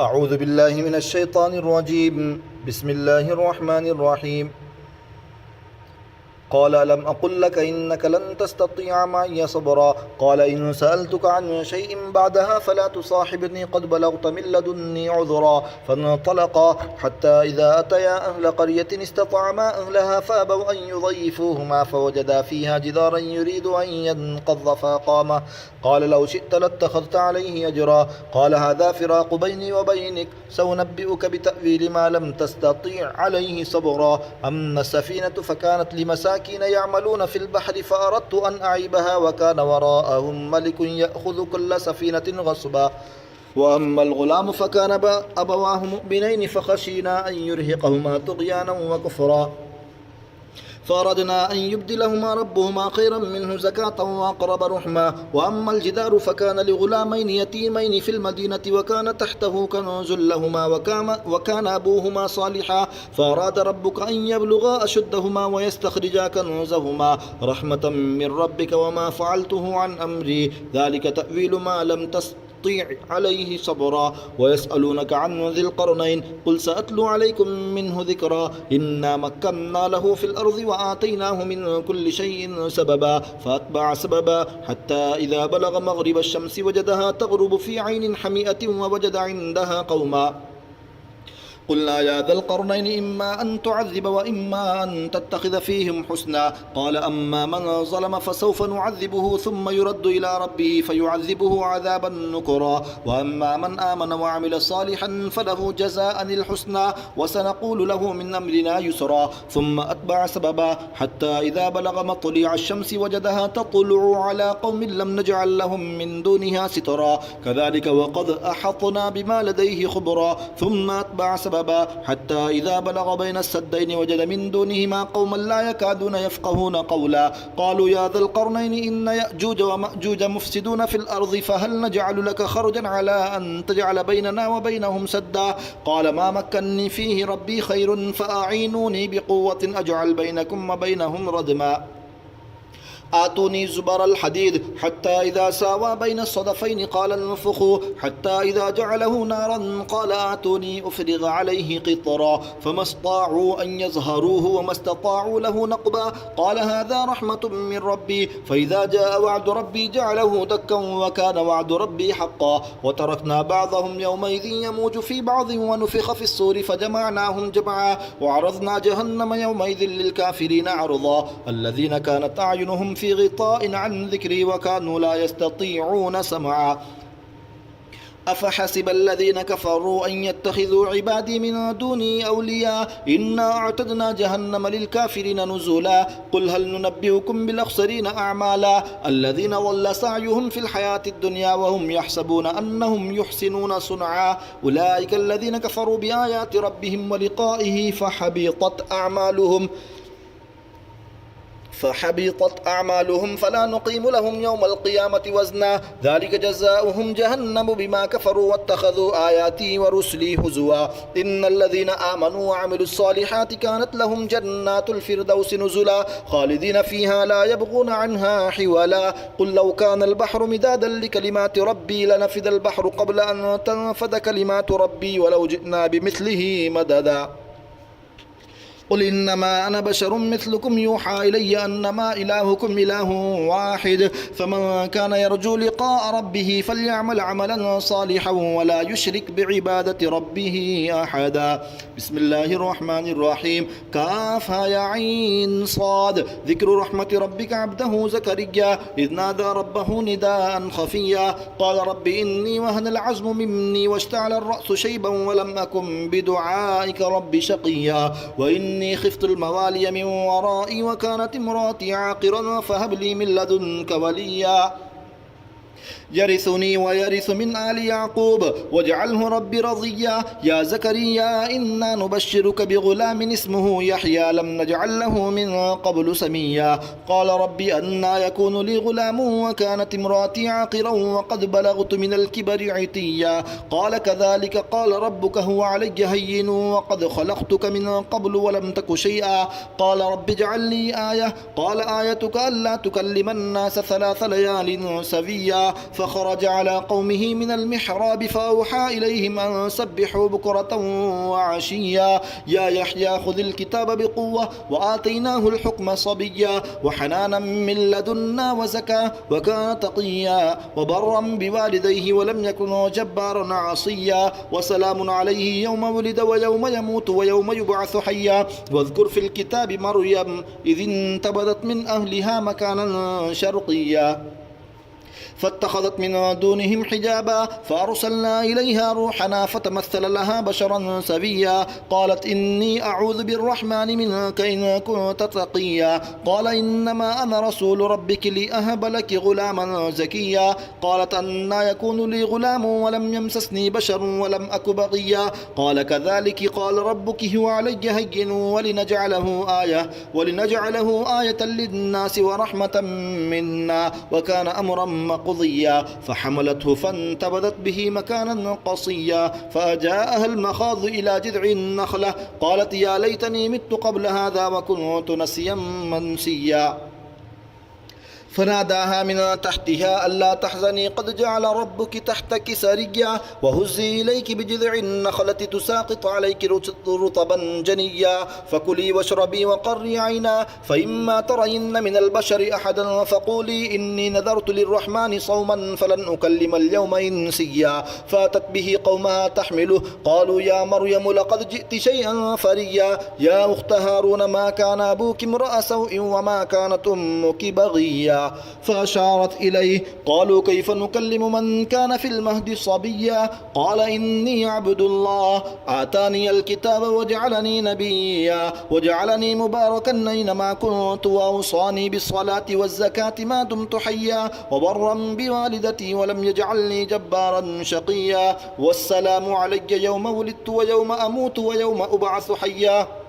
أعوذ بالله من الشيطان الرجيم. بسم الله الرحمن الرحيم. قال ألم أقل لك إنك لن تستطيع معي صبرا قال إن سألتك عن شيء بعدها فلا تصاحبني قد بلغت من لدني عذرا فانطلقا حتى إذا أتيا أهل قرية استطعما أهلها فأبوا أن يضيفوهما فوجدا فيها جدارا يريد أن ينقض فأقامه قال لو شئت لاتخذت عليه أجرا قال هذا فراق بيني وبينك سأنبئك بتأويل ما لم تستطيع عليه صبرا أما السفينة فكانت لمساكين يعملون في البحر فأردت أن أعيبها وكان وراءهم ملك يأخذ كل سفينة غصبا وأما الغلام فكان أبواه مؤمنين فخشينا أن يرهقهما طغيانا وكفرا فأردنا أن يبدلهما ربهما خيرا منه زكاة وأقرب رحما وأما الجدار فكان لغلامين يتيمين في المدينة وكان تحته كنوز لهما وكان أبوهما صالحا فأراد ربك أن يبلغا أشدهما ويستخرجا كنوزهما رحمة من ربك وما فعلته عن أمري ذلك تأويل ما لم تستطع عليه صبرا ويسألونك عن ذي القرنين قل سأتلو عليكم منه ذكرا إنا مكنا له في الأرض وآتيناه من كل شيء سببا فأتبع سببا حتى إذا بلغ مغرب الشمس وجدها تغرب في عين حمئة ووجد عندها قوما قلنا يا ذا القرنين إما أن تعذب وإما أن تتخذ فيهم حسنا قال أما من ظلم فسوف نعذبه ثم يرد إلى ربه فيعذبه عذابا نكرا وأما من آمن وعمل صالحا فله جزاء الحسنى وسنقول له من أمرنا يسرا ثم أتبع سببا حتى إذا بلغ مطلع الشمس وجدها تطلع على قوم لم نجعل لهم من دونها سترا كذلك وقد أحطنا بما لديه خبرا ثم أتبع سببا حتى إذا بلغ بين السدين وجد من دونهما قوما لا يكادون يفقهون قولا قالوا يا ذا القرنين إن يأجوج ومأجوج مفسدون في الأرض فهل نجعل لك خرجا على أن تجعل بيننا وبينهم سدا قال ما مكنني فيه ربي خير فأعينوني بقوة أجعل بينكم وبينهم ردما آتوني زبر الحديد حتى إذا ساوى بين الصدفين قال انفخوا حتى إذا جعله نارا قال آتوني أفرغ عليه قطرا فما استطاعوا أن يظهروه وما استطاعوا له نقبا قال هذا رحمة من ربي فإذا جاء وعد ربي جعله دكا وكان وعد ربي حقا وتركنا بعضهم يومئذ يموج في بعض ونفخ في الصور فجمعناهم جمعا وعرضنا جهنم يومئذ للكافرين عرضا الذين كانت أعينهم في غطاء عن ذكري وكانوا لا يستطيعون سمعا أفحسب الذين كفروا أن يتخذوا عبادي من دوني أولياء إنا أعتدنا جهنم للكافرين نزلا قل هل ننبئكم بالأخسرين أعمالا الذين ضل سعيهم في الحياة الدنيا وهم يحسبون أنهم يحسنون صنعا أولئك الذين كفروا بآيات ربهم ولقائه فحبطت أعمالهم فلا نقيم لهم يوم القيامة وزنا ذلك جزاؤهم جهنم بما كفروا واتخذوا آياتي ورسلي هزوا إن الذين آمنوا وعملوا الصالحات كانت لهم جنات الفردوس نزلا خالدين فيها لا يبغون عنها حولا قل لو كان البحر مدادا لكلمات ربي لنفد البحر قبل أن تنفد كلمات ربي ولو جئنا بمثله مددا قل إنما أنا بشر مثلكم يوحى إلي أنما إلهكم إله واحد فمن كان يرجو لقاء ربه فليعمل عملا صالحا ولا يشرك بعبادة ربه أحدا بسم الله الرحمن الرحيم كافها يا عين صاد ذكر رحمة ربك عبده زكريا إذ نادى ربه نداء خفيا قال رب إني وهن العزم مني واشتعل الرأس شيبا ولم أكن بدعائك رب شقيا وإني خفت الموالي من ورائي وكانت امراتي عاقرا فهب لي من لدنك وليا يرثني ويرث من آل يعقوب واجعله ربي رضيا يا زكريا إنا نبشرك بغلام اسمه يحيى لم نجعل له من قبل سميا قال ربي أنى يكون لي غلام وكانت امراتي عاقرا وقد بلغت من الكبر عتيا قال كذلك قال ربك هو علي هين وقد خلقتك من قبل ولم تك شيئا قال رب اجعل لي آية قال آيتك ألا تكلم الناس 3 ليال سويا فخرج على قومه من المحراب فأوحى إليهم أن سبحوا بكرة وعشيا يا يحيى خذ الكتاب بقوة وآتيناه الحكم صبيا وحنانا من لدنا وزكاة وكان تقيا وبرا بوالديه ولم يكن جبارا عصيا وسلام عليه يوم ولد ويوم يموت ويوم يبعث حيا واذكر في الكتاب مريم إذ انتبذت من أهلها مكانا شرقيا فاتخذت من دونهم حجابا فأرسلنا إليها روحنا فتمثل لها بشرا سويا قالت إني أعوذ بالرحمن منك إن كنت تقيا قال إنما أنا رسول ربك لأهب لك غلاما زكيا قالت أنى يكون لي غلام ولم يمسسني بشر ولم أك بغيا قال كذلك قال ربك هو علي هين ولنجعله آية للناس ورحمة منا وكان أمرا مقضيا فحملته فانتبذت به مكانا قصيا فأجاءها المخاض إلى جذع النخلة قالت يا ليتني مت قبل هذا وكنت نسيا منسيا فناداها من تحتها ألا تحزني قد جعل ربك تحتك سريا وهزي إليك بجذع النخلة تساقط عليك رطبا جنيا فكلي واشربي وقري عينا فإما ترين من البشر أحدا فقولي إني نذرت للرحمن صوما فلن أكلم اليوم إنسيا فاتت به قومها تحمله قالوا يا مريم لقد جئت شيئا فريا يا أخت هارون ما كان أبوك امرأ سوء وما كانت أمك بغيا فأشارت إليه قالوا كيف نكلم من كان في المهد صبيا قال إني عبد الله آتاني الكتاب وجعلني نبيا وجعلني مباركا أينما كنت وأوصاني بالصلاة والزكاة ما دمت حيا وبرا بوالدتي ولم يجعلني جبارا شقيا والسلام علي يوم ولدت ويوم أموت ويوم أبعث حيا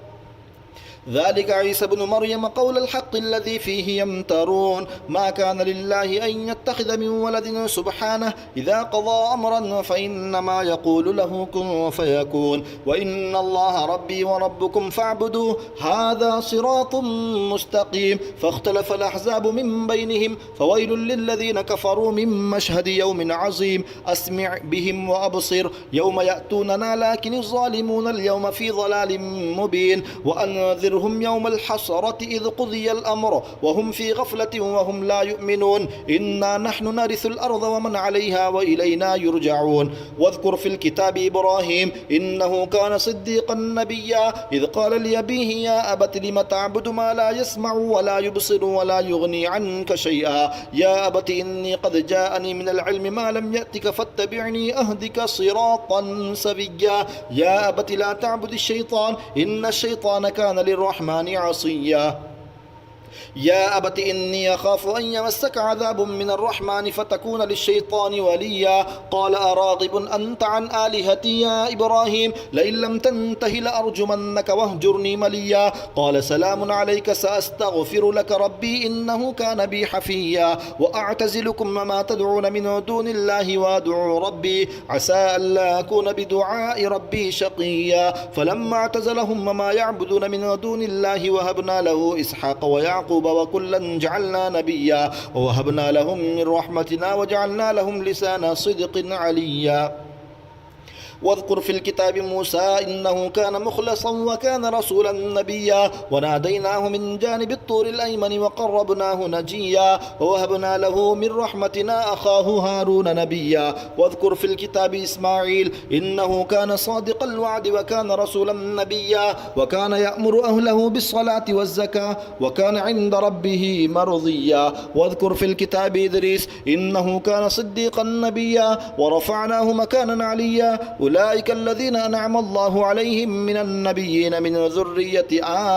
ذلك عيسى بن مريم قول الحق الذي فيه يمترون ما كان لله أن يتخذ من ولد سبحانه إذا قضى أمرا فإنما يقول له كن فيكون وإن الله ربي وربكم فاعبدوه هذا صراط مستقيم فاختلف الأحزاب من بينهم فويل للذين كفروا من مشهد يوم عظيم أسمع بهم وأبصر يوم يأتوننا لكن الظالمون اليوم في ضلال مبين وأنذر هم يوم الحسرة إذ قضي الأمر وهم في غفلة وهم لا يؤمنون إنا نحن نرث الأرض ومن عليها وإلينا يرجعون واذكر في الكتاب إبراهيم إنه كان صديقا نبيا إذ قال لأبيه يا أبت لم تعبد ما لا يسمع ولا يبصر ولا يغني عنك شيئا يا أبت إني قد جاءني من العلم ما لم يأتك فاتبعني أهدك صراطا سويا يا أبت لا تعبد الشيطان إن الشيطان كان للرحمن عصيا يا أبت إني أخاف أن يمسك عذاب من الرحمن فتكون للشيطان وليا قال أراغب أنت عن آلهتي يا إبراهيم لئن لم تنته لأرجمنك واهجرني مليا قال سلام عليك سأستغفر لك ربي إنه كان بي حفيا وأعتزلكم وما تدعون من دون الله وأدعو ربي عسى ألا أكون بدعاء ربي شقيا فلما اعتزلهم وما يعبدون من دون الله وهبنا له إسحاق ويعقوب وكلا جعلنا نبيا ووهبنا لهم من رحمتنا وجعلنا لهم لسان صدق عليا واذكر في الكتاب موسى إنه كان مخلصا وكان رسولا نبيا وناديناه من جانب الطور الأيمن وقربناه نجيا ووهبنا له من رحمتنا أخاه هارون نبيا واذكر في الكتاب إسماعيل إنه كان صادق الوعد وكان رسولا نبيا وكان يأمر أهله بالصلاة والزكاة وكان عند ربه مرضيا واذكر في الكتاب إدريس إنه كان صديقا نبيا ورفعناه مكانا عليا أولئك الذين أنعم الله عليهم من النبيين من ذرية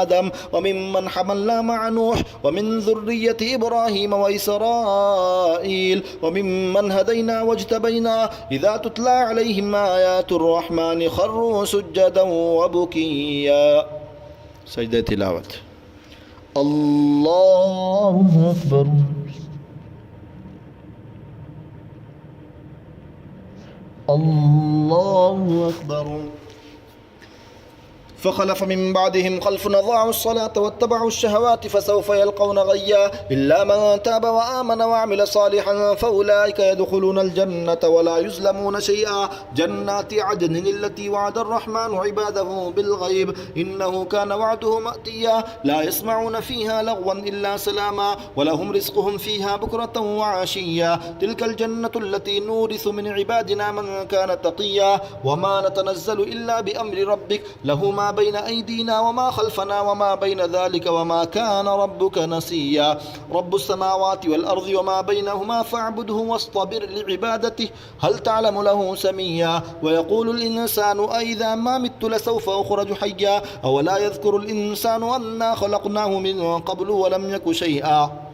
آدم وممن حملنا مع نوح ومن ذرية إبراهيم وإسرائيل وممن هدينا واجتبينا إذا تتلى عليهم آيات الرحمن خروا سجدا وبكيا سجدة تلاوة الله أكبر الله أكبر فخلف من بعدهم خلف أضاعوا الصلاة واتبعوا الشهوات فسوف يلقون غيا إلا من تاب وآمن وعمل صالحا فأولئك يدخلون الجنة ولا يظلمون شيئا جنات عدن التي وعد الرحمن عباده بالغيب إنه كان وعده مأتيا لا يسمعون فيها لغوا إلا سلاما ولهم رزقهم فيها بكرة وعشيا تلك الجنة التي نورث من عبادنا من كان تقيا وما نتنزل إلا بأمر ربك له ما بين أيدينا وما خلفنا وما بين ذلك وما كان ربك نسيا رب السماوات والأرض وما بينهما فاعبده واصطبر لعبادته هل تعلم له سميا ويقول الإنسان أإذا ما مت لسوف أخرج حيا أولا يذكر الإنسان أنا خلقناه من قبل ولم يك شيئا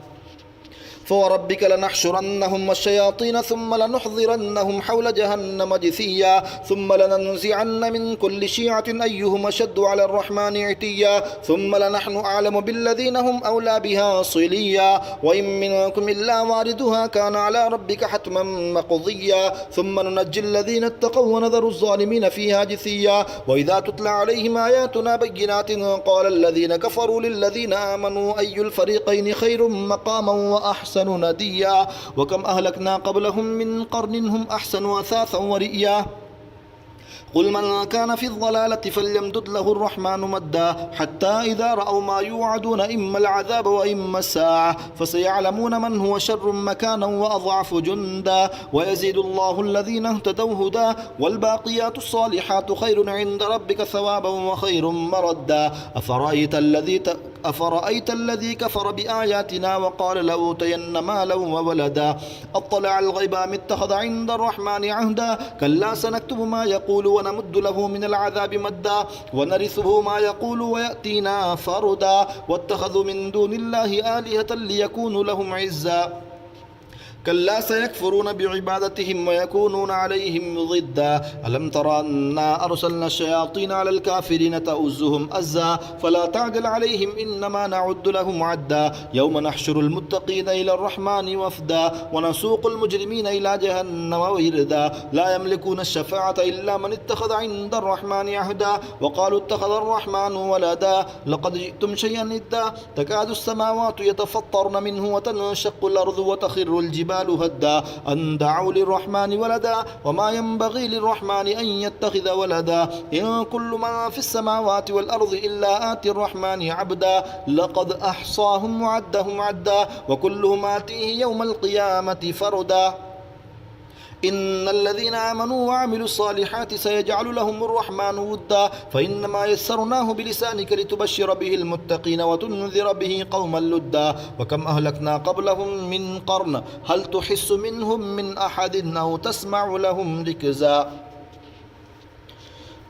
فوربك لنحشرنهم والشياطين ثم لنحضرنهم حول جهنم جثيا ثم لننزعن من كل شيعة أيهم أشد على الرحمن عتيا ثم لنحن أعلم بالذين هم أولى بها صليا وإن منكم إلا واردها كان على ربك حتما مقضيا ثم ننجي الذين اتقوا ونذر الظالمين فيها جثيا وإذا تتلى عليهم آياتنا بينات قال الذين كفروا للذين آمنوا أي الفريقين خير مقاما وأحسن نديا وكم أهلكنا قبلهم من قرن هم أحسن أثاثا ورئيا قل من كان في الضلالة فليمدد له الرحمن مدا حتى إذا رأوا ما يوعدون إما العذاب وإما الساعة فسيعلمون من هو شر مكانا وأضعف جندا ويزيد الله الذين اهتدوا هدى والباقيات الصالحات خير عند ربك ثوابا وخير مردا أفرأيت الذي كفر بآياتنا وقال لأوتين مالا وولدا أطلع الغيب أم اتخذ عند الرحمن عهدا كلا سنكتب ما يقول ونمد له من العذاب مدا ونرثه ما يقول ويأتينا فردا واتخذوا من دون الله آلهة ليكونوا لهم عزا كلا سيكفرون بعبادتهم ويكونون عليهم ضدا ألم تر أنا أرسلنا الشياطين على الكافرين تؤزهم أزا فلا تعجل عليهم إنما نعد لهم عدا يوم نحشر المتقين إلى الرحمن وفدا ونسوق المجرمين إلى جهنم وردا لا يملكون الشفاعة إلا من اتخذ عند الرحمن عهدا وقالوا اتخذ الرحمن ولدا لقد جئتم شيئا إدا تكاد السماوات يتفطرن منه وتنشق الأرض وتخر الجبال هدا أن دعوا للرحمن ولدا وما ينبغي للرحمن أن يتخذ ولدا إن كل من في السماوات والأرض إلا آتي الرحمن عبدا لقد أحصاهم وعدهم عدا وكلهم آتيه يوم القيامة فردا إن الذين آمنوا وعملوا الصالحات سيجعل لهم الرحمن ودا فإنما يسرناه بلسانك لتبشر به المتقين وتنذر به قوما لدا وكم أهلكنا قبلهم من قرن هل تحس منهم من أحد أو تسمع لهم ركزا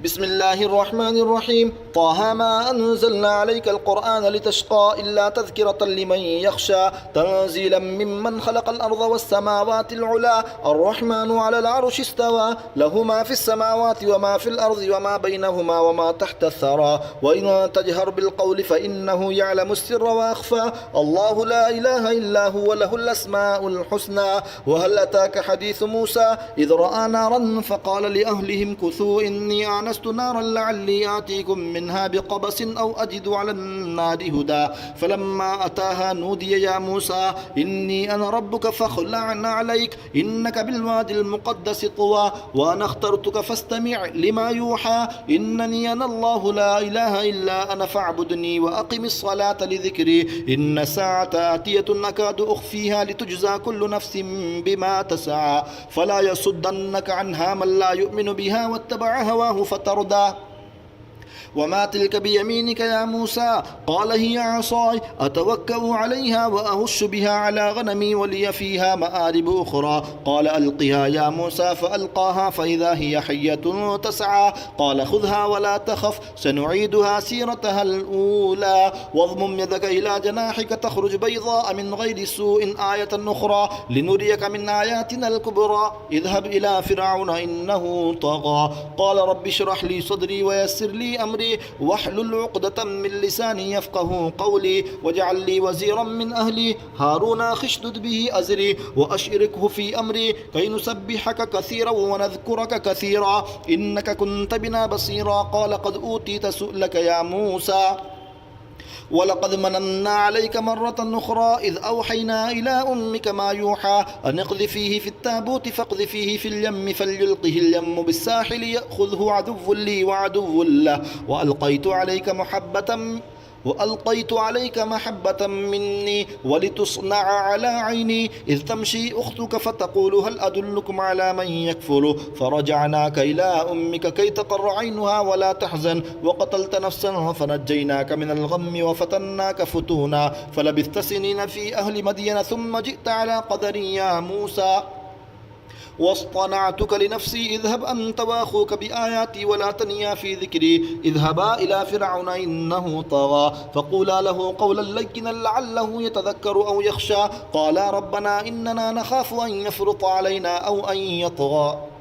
بسم الله الرحمن الرحيم طه ما أنزلنا عليك القرآن لتشقى إلا تذكرة لمن يخشى تنزيلا ممن خلق الأرض والسماوات العلى الرحمن على العرش استوى له ما في السماوات وما في الأرض وما بينهما وما تحت الثرى وإن تجهر بالقول فإنه يعلم السر وأخفى الله لا إله إلا هو له الأسماء الحسنى وهل أتاك حديث موسى إذ رأى نارا فقال لأهلهم كثوا إني آنست نارا لعلي آتيكم منها بقبس أو أجد على النار هدى فلما أتاها نودي يا موسى إني أنا ربك فاخلع عليك إنك بالوادي المقدس طوى وأنا اخترتك فاستمع لما يوحى إنني أنا الله لا إله إلا أنا فاعبدني وأقم الصلاة لذكري إن الساعة آتية أكاد أخفيها لتجزى كل نفس بما تسعى فلا يصدنك عنها من لا يؤمن بها واتبع هواه فتردى وما تلك بيمينك يا موسى قال هي عصاي أتوكأ عليها وأهش بها على غنمي ولي فيها مآرب أخرى قال ألقها يا موسى فألقاها فإذا هي حية تسعى قال خذها ولا تخف سنعيدها سيرتها الأولى واضمم يدك إلى جناحك تخرج بيضاء من غير سوء آية أخرى لنريك من آياتنا الكبرى اذهب إلى فرعون إنه طغى قال رب اشرح لي صدري ويسر لي أمري أمري واحلل عقدة من لساني يفقه قولي واجعل لي وزيرا من أهلي هارون أخي اشدد به أزري وأشركه في أمري كي نسبحك كثيرا ونذكرك كثيرا إنك كنت بنا بصيرا قال قد أوتيت سؤلك يا موسى ولقد مننا عليك مرة أخرى إذ أوحينا إلى أمك ما يوحى أن اقذفيه في التابوت فاقذفيه في اليم فليلقه اليم بالساحل يأخذه عدو لي وعدو له وألقيت عليك محبة مني ولتصنع على عيني إذ تمشي أختك فتقول هل أدلكم على من يكفل فرجعناك إلى أمك كي تقر عينها ولا تحزن وقتلت نفسا فنجيناك من الغم وفتناك فتونا فلبثت سنين في أهل مدين ثم جئت على قدر يا موسى واصطنعتك لنفسي اذهب أنت وأخوك بآياتي ولا تنيا في ذكري اذهبا إلى فرعون إنه طغى فقولا له قولا لينا لعله يتذكر أو يخشى قالا ربنا إننا نخاف أن يفرط علينا أو أن يطغى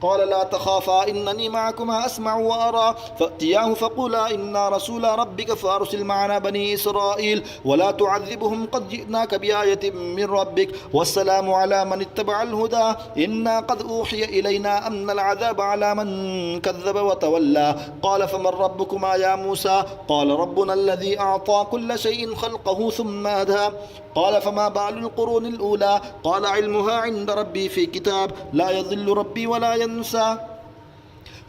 قال لا تخافا إنني معكما أسمع وأرى فأتياه فقولا إنا رسول ربك فأرسل معنا بني إسرائيل ولا تعذبهم قد جئناك بآية من ربك والسلام على من اتبع الهدى إنا قد أوحي إلينا أن العذاب على من كذب وتولى قال فمن ربكما يا موسى قال ربنا الذي أعطى كل شيء خلقه ثم هدى قال فما بال القرون الأولى قال علمها عند ربي في كتاب لا يضل ربي ولا ينسى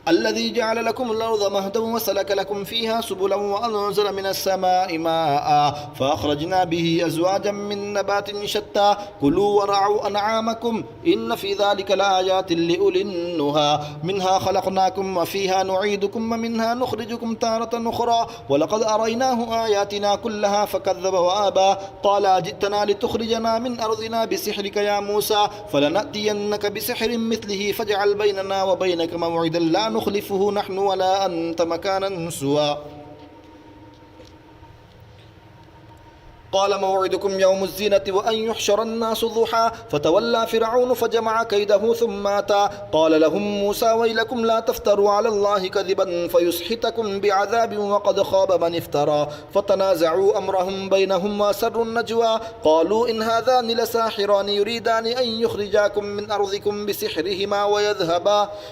الذي جعل لكم الأرض مهدا وسلك لكم فيها سبلا وأنزل من السماء ماء فأخرجنا به أزواجا من نبات شتى كلوا ورعوا أنعامكم إن في ذلك لآيات لأولي النهى منها خلقناكم وفيها نعيدكم ومنها نخرجكم تارة أخرى ولقد أريناه آياتنا كلها فكذب وآبى قال جئتنا لتخرجنا من أرضنا بسحرك يا موسى فلنأتينك بسحر مثله فاجعل بيننا وبينك موعدا لا نخلفه نحن ولا أنت مكانا سوى قال موعدكم يوم الزينة وأن يحشر الناس ضحى فتولى فرعون فجمع كيده ثم أتى قال لهم موسى ويلكم لا تفتروا على الله كذبا فيسحتكم بعذاب وقد خاب من افترى فتنازعوا أمرهم بينهم وأسروا النجوى قالوا إن هذان لساحران يريدان أن يخرجاكم من أرضكم بسحرهما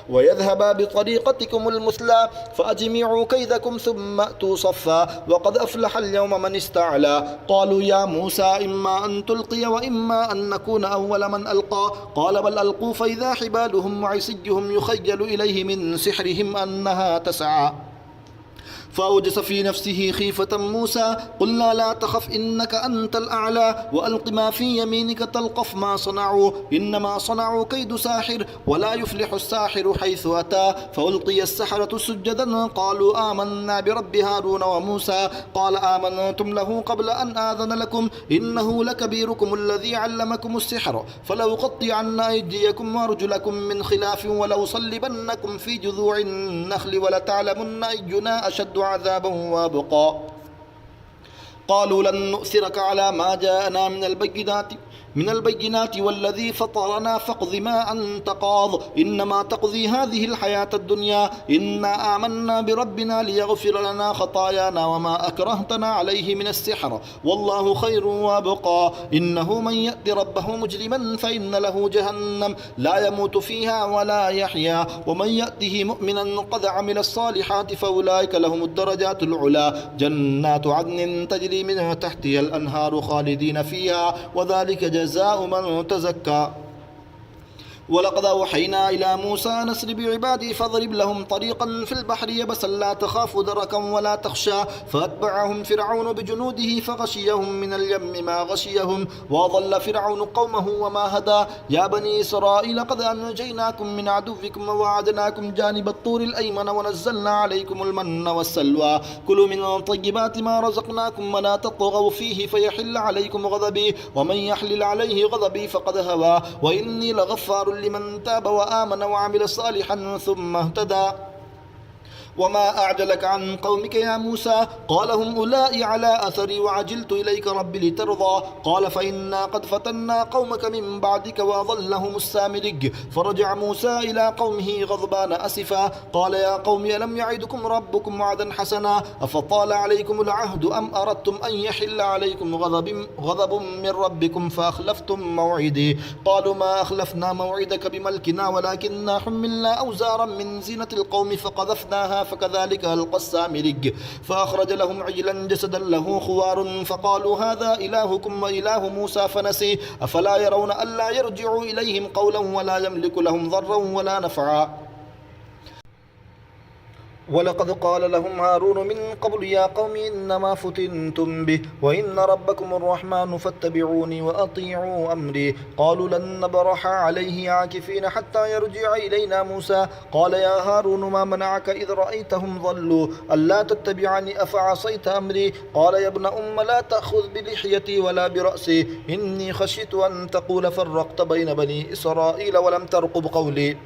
ويذهبا بطريقتكم المثلى فأجمعوا كيدكم ثم أتوا صفا وقد أفلح اليوم من استعلى قالوا يا موسى إما أن تلقي وإما أن نكون أول من ألقى قال بل ألقوا فإذا حبالهم وعصيهم يخيل إليه من سحرهم أنها تسعى فأوجس في نفسه خيفة موسى قلنا لا تخف إنك أنت الأعلى وألق ما في يمينك تلقف ما صنعوا إنما صنعوا كيد ساحر ولا يفلح الساحر حيث أتى فألقي السحرة سجدا قالوا آمنا برب هارون وموسى قال آمنتم له قبل أن آذن لكم إنه لكبيركم الذي علمكم السحر فلأقطعن أيديكم وأرجلكم من خلاف ولأصلبنكم في جذوع النخل ولتعلمن أينا أشد عذابا وابقى قالوا لن نؤثرك على ما جاءنا من البينات والذي فطرنا فاقض ما أنت قاض إنما تقضي هذه الحياة الدنيا إنا آمنا بربنا ليغفر لنا خطايانا وما أكرهتنا عليه من السحر والله خير وابقى إنه من يأت ربه مجرما فإن له جهنم لا يموت فيها ولا يحيا ومن يأته مؤمنا قد عمل الصالحات فأولئك لهم الدرجات العلى جنات عدن تجري من تحتها الأنهار خالدين فيها وذلك جزاء من تزكى ولقد أوحينا إلى موسى نسر بعبادي فاضرب لهم طريقا في البحر يبسا لا تخاف دركا ولا تخشى فأتبعهم فرعون بجنوده فغشيهم من اليم ما غشيهم وأضل فرعون قومه وما هدى يا بني إسرائيل قد أنجيناكم من عدوكم ووعدناكم جانب الطور الأيمن ونزلنا عليكم المن والسلوى كلوا من طيبات ما رزقناكم ولا تطغوا فيه فيحل عليكم غضبي ومن يحلل عليه غضبي فقد هوى وإني لغفار لمن تاب وآمن وعمل صالحا ثم اهتدى وما أعجلك عن قومك يا موسى؟ قال هم أولئك على أثري وعجلت إليك ربي لترضى. قال فإنا قد فتنا قومك من بعدك وأضلهم السامري. فرجع موسى إلى قومه غضبان أسفا قال يا قوم ألم يعدكم ربكم وعدا حسنا أفطال عليكم العهد أم أردتم أن يحل عليكم غضب من ربكم فأخلفتم موعدي؟ قالوا ما أخلفنا موعدك بملكنا ولكننا حملنا أوزارا من زينة القوم فقذفناها فكذلك ألقى السامري. فأخرج لهم عجلا جسدا له خوار فقالوا هذا إلهكم وإله موسى فنسي أفلا يرون ألا يرجعوا إليهم قولا ولا يملك لهم ضرا ولا نفعا. ولقد قال لهم هارون من قبل يا قوم إنما فتنتم به وإن ربكم الرحمن فاتبعوني وأطيعوا أمري. قالوا لن نبرح عليه عاكفين حتى يرجع إلينا موسى. قال يا هارون ما منعك إذ رأيتهم ضلوا ألا تتبعني أفعصيت أمري؟ قال يا ابن أم لا تأخذ بلحيتي ولا برأسي إني خشيت أن تقول فرقت بين بني إسرائيل ولم ترقب قولي.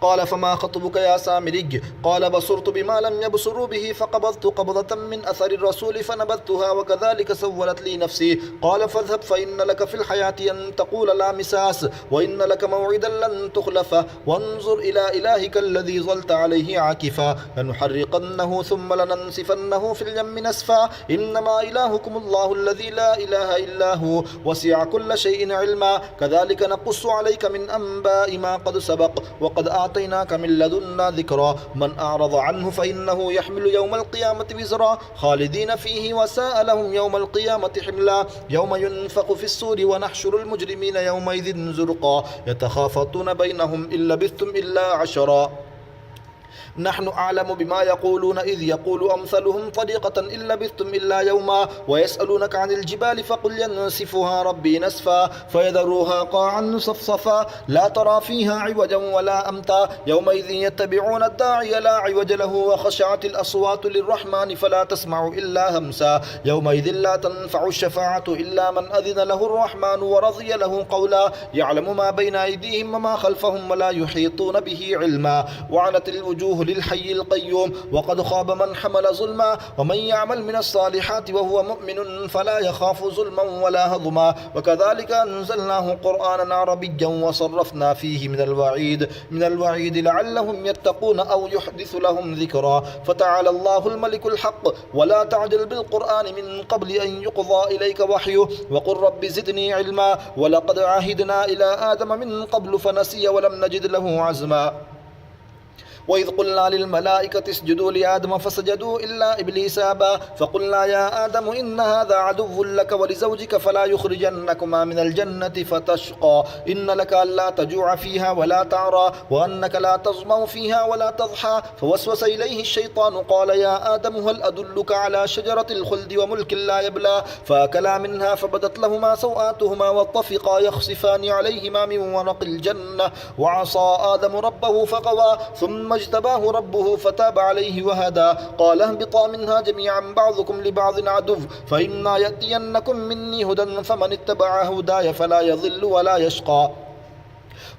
قال فما خطبك يا سامري؟ قال بصرت بما لم يبصروا به فقبضت قبضة من أثر الرسول فنبذتها وكذلك سولت لي نفسي. قال فاذهب فإن لك في الحياة أن تقول لا مساس وإن لك موعدا لن تخلفه وانظر إلى إلهك الذي ظلت عليه عاكفا لنحرقنه ثم لننسفنه في اليم نسفا إنما إلهكم الله الذي لا إله إلا هو وسع كل شيء علما كذلك نقص عليك من أنباء ما قد سبق وقد آتيناك من لدنا ذكرا من أعرض عنه فإنه يحمل يوم القيامة وزرا خالدين فيه وساء لهم يوم القيامة حملا يوم ينفخ في الصور ونحشر المجرمين يومئذ زرقا يتخافتون بينهم إن لبثتم إلا عشرا نحن أعلم بما يقولون إذ يقول أمثلهم طريقة إن لبثتم إلا يوما ويسألونك عن الجبال فقل ينسفها ربي نسفا فيذروها قاعا صفصفا لا ترى فيها عوجا ولا أمتا يومئذ يتبعون الداعي لا عوج له وخشعت الأصوات للرحمن فلا تسمع إلا همسا يومئذ لا تنفع الشفاعة إلا من أذن له الرحمن ورضي له قولا يعلم ما بين أيديهم وما خلفهم ولا يحيطون به علما وعنت الوجوه للحي القيوم وقد خاب من حمل ظلما ومن يعمل من الصالحات وهو مؤمن فلا يخاف ظلما ولا هضما وكذلك أنزلناه قرآنا عربيا وصرفنا فيه من الوعيد لعلهم يتقون أو يحدث لهم ذكرا فتعالى الله الملك الحق ولا تعجل بالقرآن من قبل أن يقضى إليك وحيه وقل رب زدني علما ولقد عهدنا إلى آدم من قبل فنسي ولم نجد له عزما وإذ قلنا للملائكة اسجدوا لآدم فسجدوا إلا إبليس أبى فقلنا يا آدم إن هذا عدو لك ولزوجك فلا يخرجنكما من الجنة فتشقى إن لك ألا تجوع فيها ولا تعرى وأنك لا تظمأ فيها ولا تضحى فوسوس إليه الشيطان قال يا آدم هل أدلك على شجرة الخلد وملك لا يبلى فأكلا منها فبدت لهما سوآتهما وطفقا يخصفان عليهما من ورق الجنة وعصى آدم ربه فغوى ثم اجتباه ربه فتاب عليه وهدى قال اهبطا منها جميعا بعضكم لبعض عدو فإما يأتينكم مني هدى فمن اتبع هداي فلا يضل ولا يشقى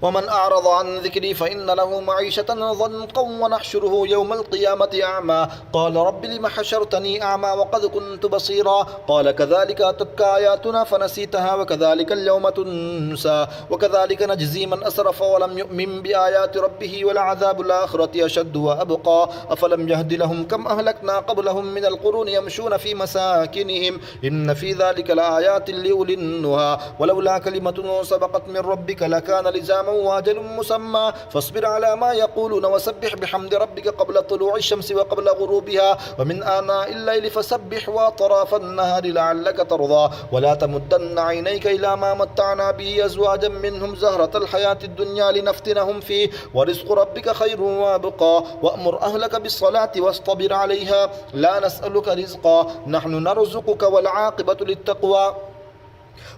ومن أعرض عن ذكري فإن له معيشة ضنقا ونحشره يوم القيامة أعمى قال رب لم حشرتني أعمى وقد كنت بصيرا قال كذلك أتتك آياتنا فنسيتها وكذلك اليوم تنسى وكذلك نجزي من أسرف ولم يؤمن بآيات ربه ولعذاب الآخرة أشد وأبقى أفلم يهد لهم كم أهلكنا قبلهم من القرون يمشون في مساكنهم إن في ذلك لآيات لأولي النهى ولولا كلمة سبقت من ربك لكان لزاما وأجل مسمى فاصبر على ما يقولون وسبح بحمد ربك قبل طلوع الشمس وقبل غروبها ومن آناء الليل فسبح وأطراف النهار لعلك ترضى ولا تمدن عينيك إلى ما متعنا به أزواجا منهم زهرة الحياة الدنيا لنفتنهم فيه ورزق ربك خير وابقى وأمر أهلك بالصلاة واصطبر عليها لا نسألك رزقا نحن نرزقك والعاقبة للتقوى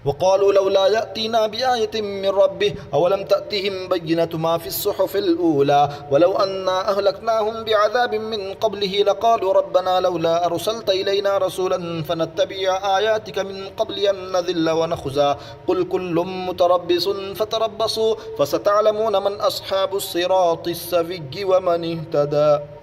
وقالوا لولا يأتينا بآية من ربه أولم تأتهم بينة ما في الصحف الأولى ولو أنا أهلكناهم بعذاب من قبله لقالوا ربنا لولا أرسلت إلينا رسولا فنتبع آياتك من قبل أن نذل ونخزى قل كل متربص فتربصوا فستعلمون من أصحاب الصراط السوي ومن اهتدى.